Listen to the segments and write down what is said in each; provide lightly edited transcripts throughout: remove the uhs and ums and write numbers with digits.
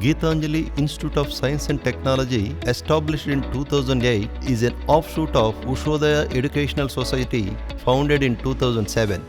Geetanjali Institute of Science and Technology, established in 2008, is an offshoot of Ushodaya Educational Society, founded in 2007.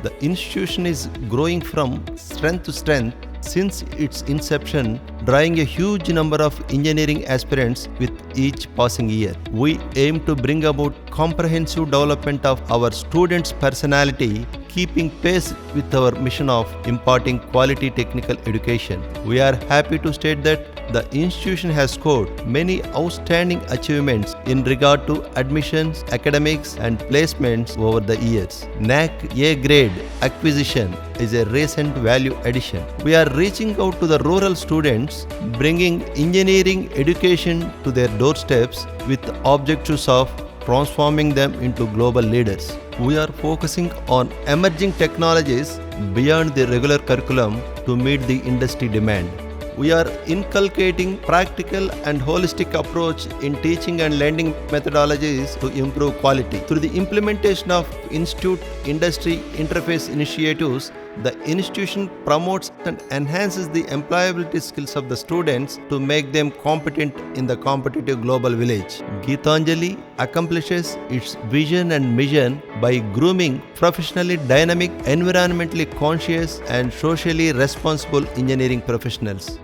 The institution is growing from strength to strength since its inception, drawing a huge number of engineering aspirants with each passing year. We aim to bring about comprehensive development of our students' personality, keeping pace with our mission of imparting quality technical education. We are happy to state that the institution has scored many outstanding achievements in regard to admissions, academics and placements over the years. NAC A grade acquisition is a recent value addition. We are reaching out to the rural students, bringing engineering education to their doorsteps with objectives of transforming them into global leaders. We are focusing on emerging technologies beyond the regular curriculum to meet the industry demand. We are inculcating practical and holistic approach in teaching and lending methodologies to improve quality. Through the implementation of institute-industry interface initiatives, the institution promotes and enhances the employability skills of the students to make them competent in the competitive global village. Geetanjali accomplishes its vision and mission by grooming professionally dynamic, environmentally conscious and socially responsible engineering professionals.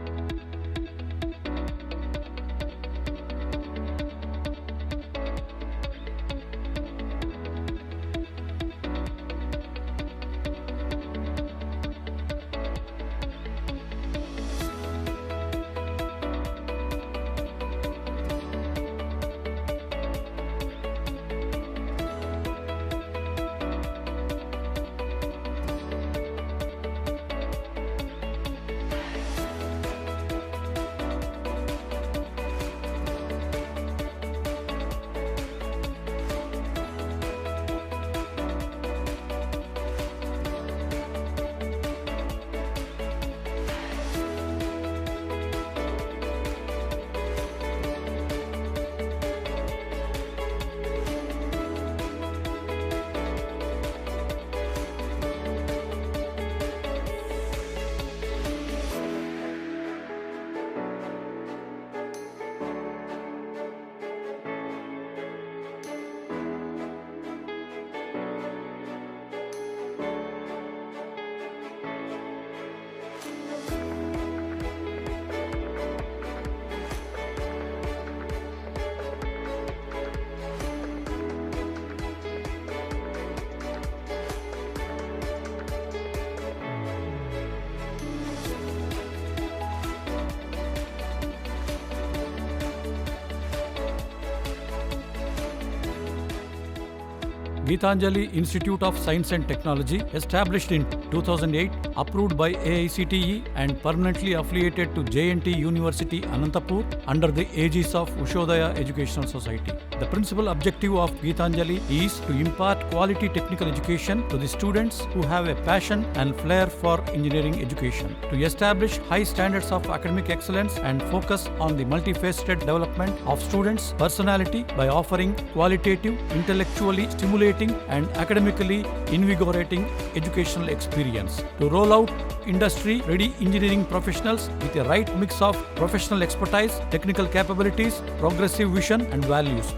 Geetanjali Institute of Science and Technology, established in 2008, approved by AICTE and permanently affiliated to JNT University, Anantapur under the aegis of Ushodaya Educational Society. The principal objective of Geetanjali is to impart quality technical education to the students who have a passion and flair for engineering education, to establish high standards of academic excellence and focus on the multifaceted development of students' personality by offering qualitative, intellectually stimulating and academically invigorating educational experience, to roll out industry-ready engineering professionals with a right mix of professional expertise, technical capabilities, progressive vision and values.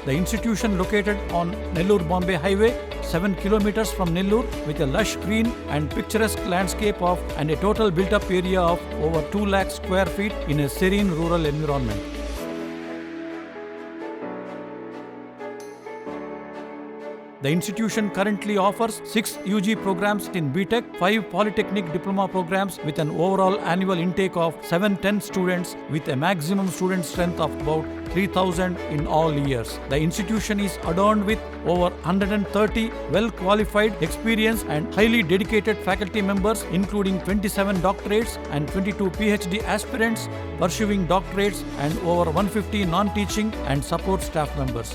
The institution located on Nellore-Bombay Highway, 7 kilometers from Nellore, with a lush green and picturesque landscape and a total built-up area of over 2 lakh square feet in a serene rural environment. The institution currently offers 6 UG programs in BTech, 5 Polytechnic Diploma programs with an overall annual intake of 710 students with a maximum student strength of about 3,000 in all years. The institution is adorned with over 130 well-qualified, experienced and highly dedicated faculty members, including 27 doctorates and 22 PhD aspirants pursuing doctorates and over 150 non-teaching and support staff members.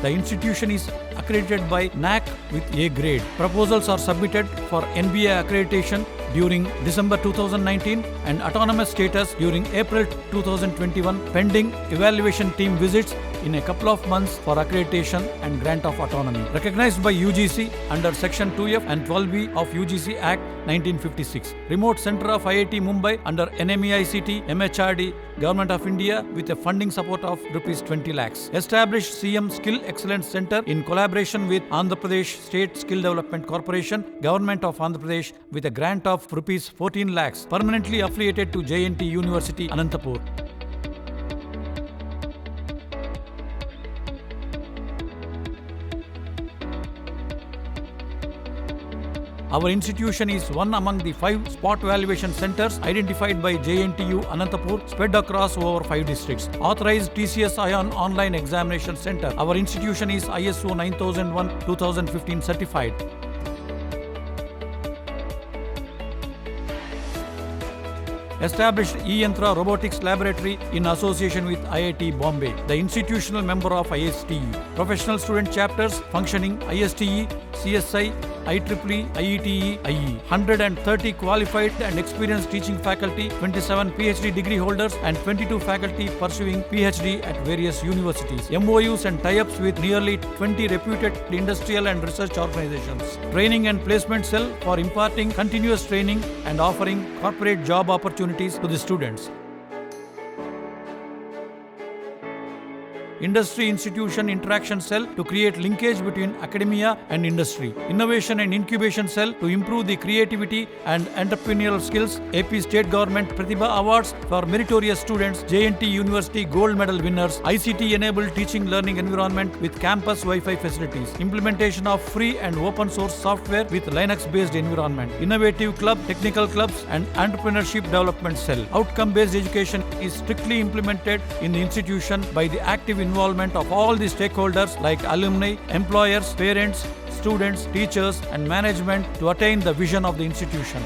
The institution is accredited by NAAC with A grade. Proposals are submitted for NBA accreditation during December 2019 and autonomous status during April 2021, pending evaluation team visits in a couple of months for accreditation and grant of autonomy. Recognized by UGC under Section 2F and 12B of UGC Act 1956. Remote Center of IIT Mumbai under NMEICT, MHRD, Government of India with a funding support of Rs 20 lakhs. Established CM Skill Excellence Center in collaboration with Andhra Pradesh State Skill Development Corporation, Government of Andhra Pradesh with a grant of Rs 14 lakhs. Permanently affiliated to JNT University, Anantapur. Our institution is one among the 5 spot valuation centers identified by JNTU Anantapur, spread across over 5 districts. Authorized TCS ION Online Examination Center. Our institution is ISO 9001-2015 certified. Established E-Yantra Robotics Laboratory in association with IIT Bombay, the institutional member of ISTE. Professional student chapters functioning ISTE, CSI, IEEE, IETE, IE. 130 qualified and experienced teaching faculty, 27 PhD degree holders and 22 faculty pursuing PhD at various universities. MOUs and tie-ups with nearly 20 reputed industrial and research organizations. Training and placement cell for imparting continuous training and offering corporate job opportunities to the students. Industry Institution Interaction Cell to create linkage between academia and industry. Innovation and Incubation Cell to improve the creativity and entrepreneurial skills. AP State Government Pratibha Awards for meritorious students. JNT University Gold Medal winners. ICT-enabled teaching learning environment with campus Wi-Fi facilities. Implementation of free and open source software with Linux-based environment. Innovative club, technical clubs and entrepreneurship development cell. Outcome-based education is strictly implemented in the institution by the active involvement of all the stakeholders like alumni, employers, parents, students, teachers and management to attain the vision of the institution.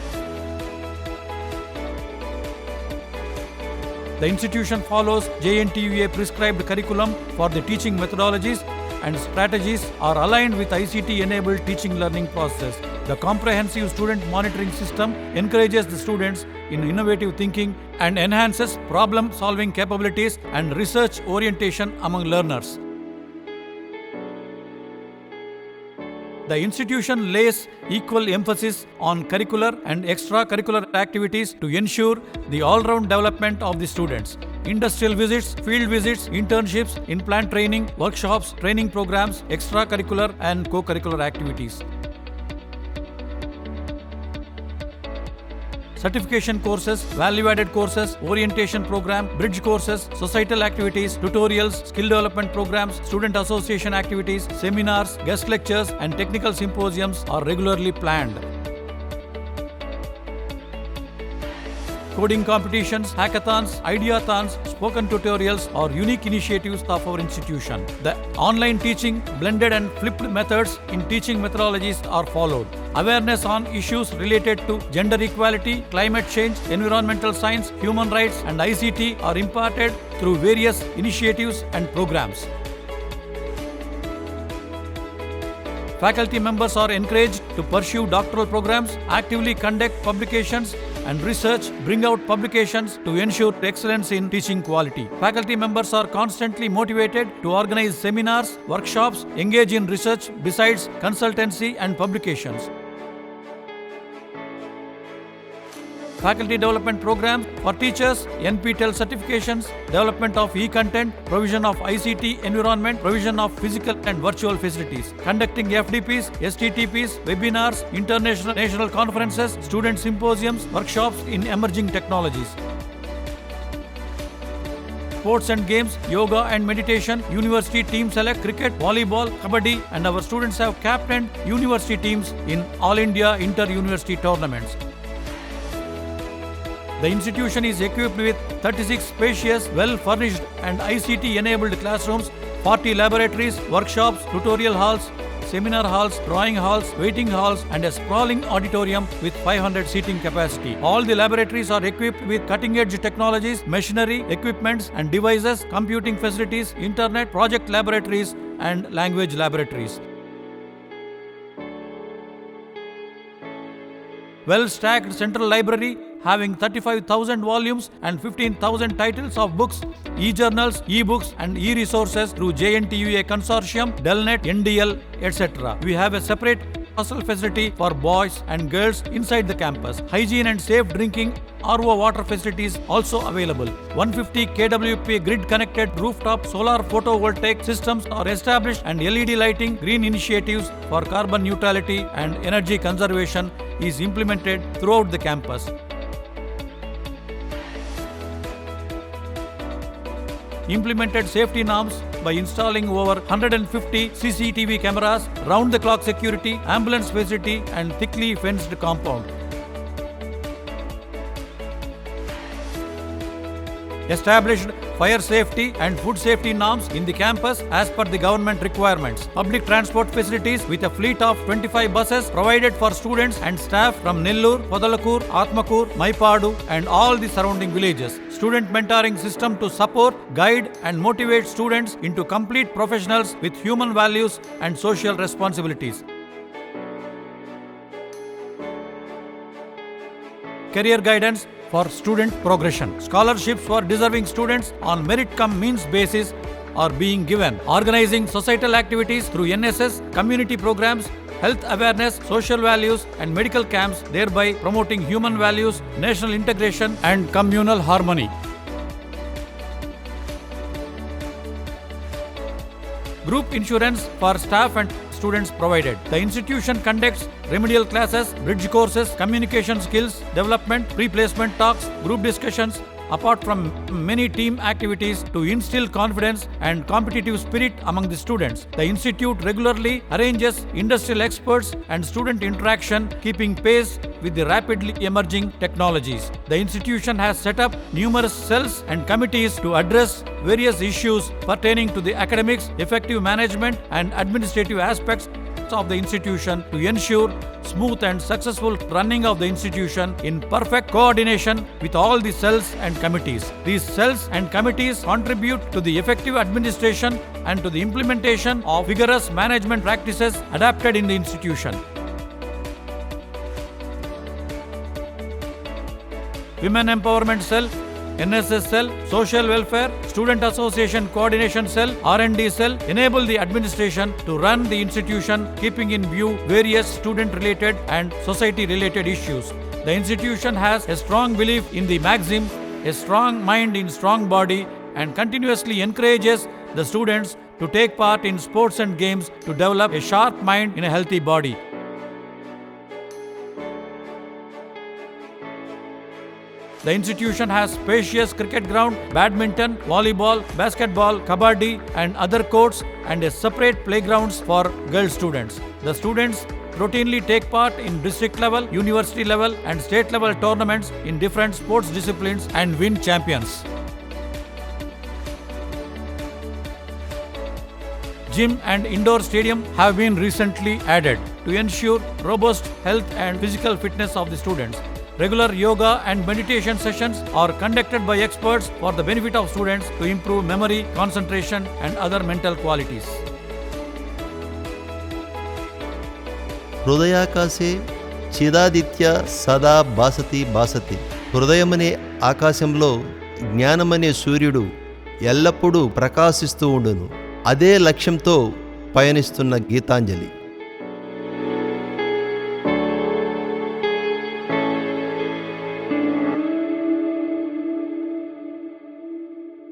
The institution follows JNTUA prescribed curriculum for the teaching methodologies and strategies are aligned with ICT-enabled teaching learning process. The comprehensive student monitoring system encourages the students in innovative thinking and enhances problem-solving capabilities and research orientation among learners. The institution lays equal emphasis on curricular and extracurricular activities to ensure the all-round development of the students. Industrial visits, field visits, internships, in-plant training, workshops, training programs, extracurricular and co-curricular activities. Certification courses, value-added courses, orientation program, bridge courses, societal activities, tutorials, skill development programs, student association activities, seminars, guest lectures, and technical symposiums are regularly planned. Coding competitions, hackathons, ideathons, spoken tutorials are unique initiatives of our institution. The online teaching, blended and flipped methods in teaching methodologies are followed. Awareness on issues related to gender equality, climate change, environmental science, human rights and ICT are imparted through various initiatives and programs. Faculty members are encouraged to pursue doctoral programs, actively conduct publications and research, bring out publications to ensure excellence in teaching quality. Faculty members are constantly motivated to organize seminars, workshops, engage in research besides consultancy and publications. faculty development programs for teachers, NPTEL certifications, development of e-content, provision of ICT environment, provision of physical and virtual facilities, conducting FDPs, STTPs, webinars, international national conferences, student symposiums, workshops in emerging technologies. Sports and games, yoga and meditation, university team select cricket, volleyball, kabaddi, and our students have captained university teams in all India inter-university tournaments. The institution is equipped with 36 spacious, well-furnished and ICT-enabled classrooms, 40 laboratories, workshops, tutorial halls, seminar halls, drawing halls, waiting halls, and a sprawling auditorium with 500 seating capacity. All the laboratories are equipped with cutting-edge technologies, machinery, equipments, and devices, computing facilities, internet, project laboratories, and language laboratories. Well-stacked central library having 35,000 volumes and 15,000 titles of books, e-journals, e-books and e-resources through JNTUA Consortium, Delnet, NDL, etc. We have a separate hostel facility for boys and girls inside the campus. Hygiene and safe drinking RO water facilities also available. 150 kWp grid-connected rooftop solar photovoltaic systems are established and LED lighting, green initiatives for carbon neutrality and energy conservation is implemented throughout the campus. Implemented safety norms by installing over 150 CCTV cameras, round-the-clock security, ambulance facility and thickly fenced compound. Established fire safety and food safety norms in the campus as per the government requirements. Public transport facilities with a fleet of 25 buses provided for students and staff from Nellore, Podalakur, Atmakur, Maipadu and all the surrounding villages. Student mentoring system to support, guide and motivate students into complete professionals with human values and social responsibilities. Career guidance for student progression. Scholarships for deserving students on merit-cum-means basis are being given. Organizing societal activities through NSS, community programs, health awareness, social values and medical camps, thereby promoting human values, national integration and communal harmony. Group insurance for staff and students provided. The institution conducts remedial classes, bridge courses, communication skills development, pre-placement talks, group discussions, apart from many team activities to instill confidence and competitive spirit among the students. The institute regularly arranges industrial experts and student interaction, keeping pace with the rapidly emerging technologies. The institution has set up numerous cells and committees to address various issues pertaining to the academics, effective management and administrative aspects of the institution to ensure smooth and successful running of the institution in perfect coordination with all the cells and committees. These cells and committees contribute to the effective administration and to the implementation of vigorous management practices adapted in the institution. Women Empowerment Cell, NSS Cell, Social Welfare, Student Association Coordination Cell, R&D Cell enable the administration to run the institution keeping in view various student-related and society-related issues. The institution has a strong belief in the maxim, a strong mind in strong body, and continuously encourages the students to take part in sports and games to develop a sharp mind in a healthy body. The institution has spacious cricket ground, badminton, volleyball, basketball, kabaddi and other courts and a separate playgrounds for girl students. The students routinely take part in district level, university level and state level tournaments in different sports disciplines and win champions. Gym and indoor stadium have been recently added to ensure robust health and physical fitness of the students. Regular yoga and meditation sessions are conducted by experts for the benefit of students to improve memory, concentration and other mental qualities. హృదయాకాశే చిదాదిత్య సదా భాసతి భాసతి. హృదయమనే ఆకాశంలో జ్ఞానమనే సూర్యుడు ఎల్లప్పుడూ ప్రకాశిస్తూ ఉండును. అదే లక్ష్యంతో పయనిస్తున్న గీతాంజలి.